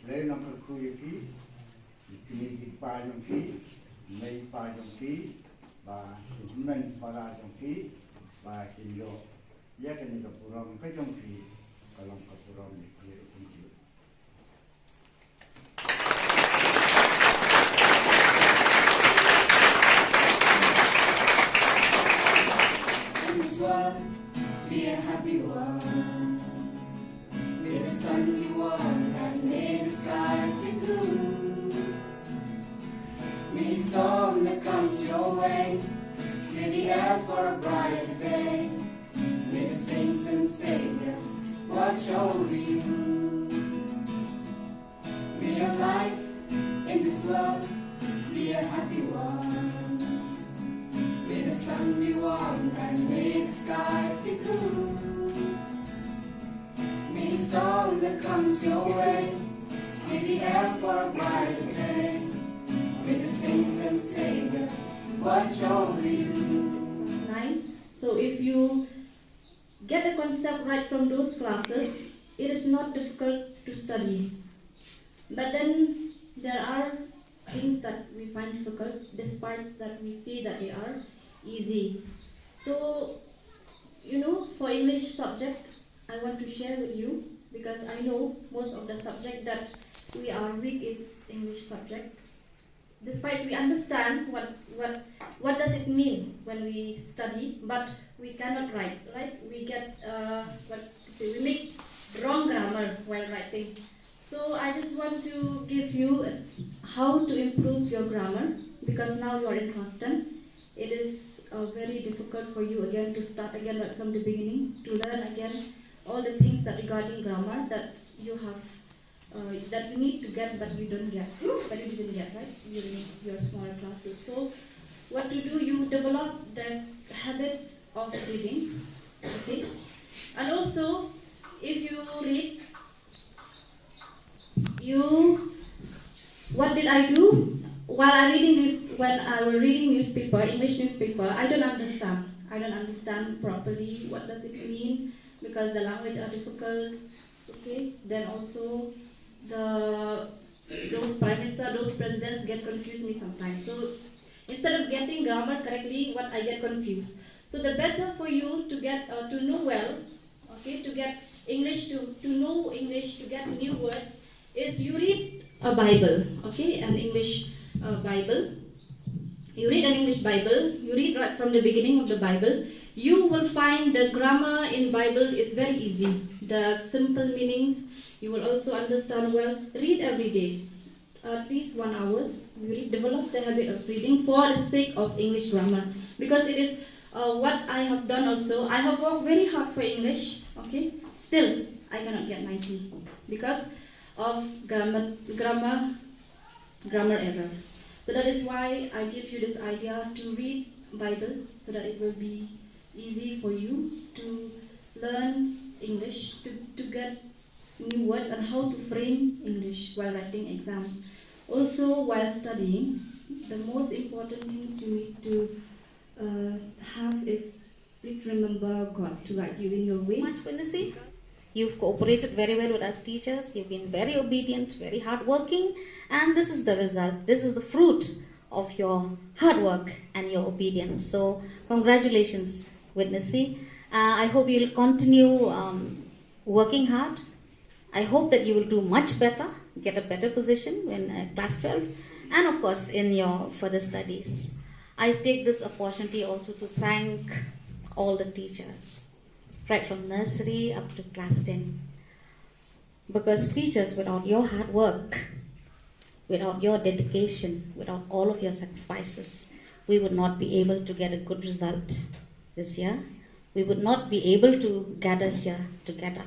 lấy nó có khui khí thì pa trong khí mấy pa trong khí và mình pa ra trong khí và kinh vô giá cái này là burom cái trong khí kalau cái burom này kia cũng chịu Be a happy world. May the sun be warm and may the skies be blue. May the storm that comes your way clear the air for a brighter day. May the saints and Savior watch over you. May your life in this world be a happy one. May the sun be warm and may the skies be blue. May the storm that comes your way may the air for a brighter day. May the saints and Savior watch over you. Nice. So if you get the concept right from those classes, it is not difficult to study. But then there are things that we find difficult, despite that we see that they are easy. So, for English subject, I want to share with you, because I know most of the subject that we are weak is English subject. Despite we understand what does it mean when we study, but we cannot write, right? We get we make wrong grammar while writing. So I just want to give you how to improve your grammar, because now you are in class 10. It is very difficult for you again to start again right from the beginning, to learn again all the things that regarding grammar that you have that you need to get but you didn't get, right, during your smaller classes. So what to do, you develop the habit of reading, okay? And also, if you read, what did I do? When I was reading newspaper, English newspaper, I don't understand properly what does it mean, because the language are difficult, okay? Then also those prime minister, those presidents get confused me sometimes. So instead of getting grammar correctly, I get confused. So the better for you to get to know well, okay, to get English, to know English, to get new words, is you read a Bible, okay, an English Bible. You read an English Bible, you read right from the beginning of the Bible. You will find the grammar in Bible is very easy. The simple meanings you will also understand well. Read every day, at least 1 hour. You read, develop the habit of reading for the sake of English grammar, because it is what I have done also. I have worked very hard for English, okay. Still, I cannot get 90 because of grammar error. So that is why I give you this idea to read Bible, so that it will be easy for you to learn English, to get new words and how to frame English while writing exams. Also, while studying, the most important things you need to have is, please remember God to guide you in your way. Witnessy. You've cooperated very well with us teachers. You've been very obedient, very hardworking, and this is the result. This is the fruit of your hard work and your obedience. So, congratulations, Witnessy. I hope you'll continue working hard. I hope that you will do much better, get a better position in class 12, and of course in your further studies. I take this opportunity also to thank all the teachers, right from nursery up to class 10. Because teachers, without your hard work, without your dedication, without all of your sacrifices, we would not be able to get a good result this year. We would not be able to gather here together.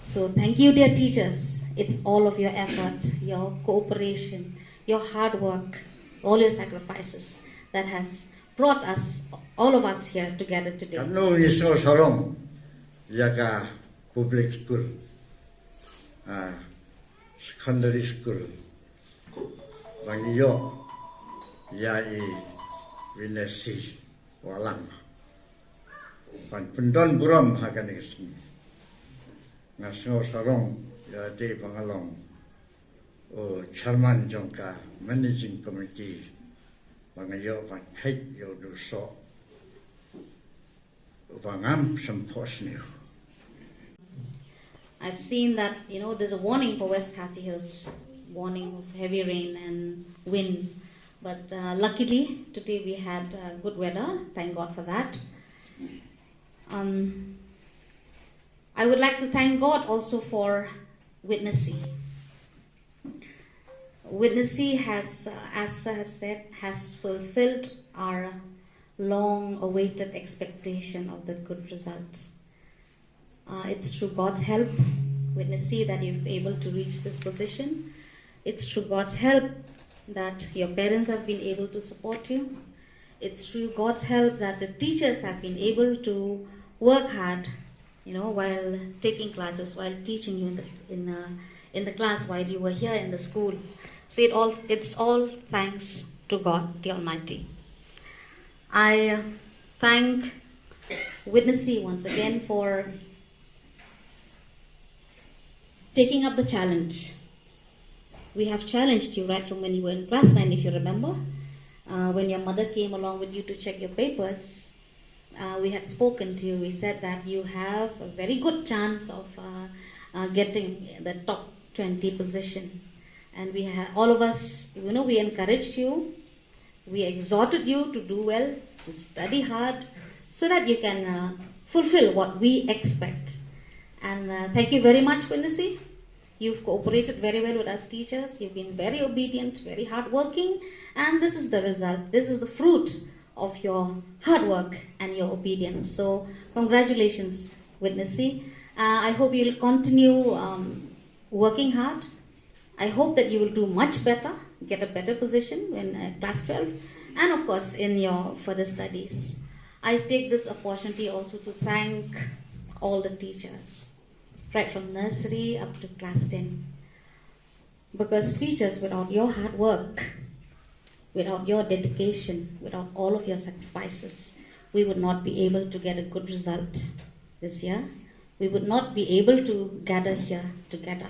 So thank you, dear teachers. It's all of your effort, your cooperation, your hard work, all your sacrifices that has brought us, all of us here together today. Kanu iso sorong yaga public school, secondary school, bangiyo yai Witnessy walang. Pan pendon burom hagan ismi. Ngaso sorong ya de bangalong Chairman Jonka, Managing Committee, Bangayo Van Kate Yoduso, Vangam Symposium. I've seen that, there's a warning for West Khasi Hills, warning of heavy rain and winds. But luckily, today we had good weather. Thank God for that. I would like to thank God also for Witnessy. Witnessy has, as has said, has fulfilled our long-awaited expectation of the good result. It's through God's help, Witnessy, that you've been able to reach this position. It's through God's help that your parents have been able to support you. It's through God's help that the teachers have been able to work hard, while taking classes, while teaching you in the class, while you were here in the school. So it's all thanks to God the Almighty. I thank Witnessy once again for taking up the challenge. We have challenged you right from when you were in class 9, if you remember. When your mother came along with you to check your papers, we had spoken to you. We said that you have a very good chance of getting the top 20 position. And all of us, we encouraged you. We exhorted you to do well, to study hard, so that you can fulfill what we expect. And thank you very much, Witnessy. You've cooperated very well with us teachers. You've been very obedient, very hardworking, and this is the result. This is the fruit of your hard work and your obedience. So congratulations, Witnessy. I hope you'll continue working hard. I hope that you will do much better, get a better position in class 12, and of course in your further studies. I take this opportunity also to thank all the teachers, right from nursery up to class 10. Because teachers, without your hard work, without your dedication, without all of your sacrifices, we would not be able to get a good result this year. We would not be able to gather here together.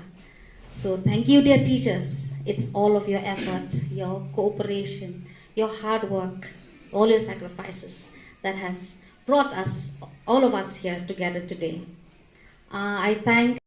So thank you, dear teachers. It's all of your effort, your cooperation, your hard work, all your sacrifices that has brought us, all of us here together today. I thank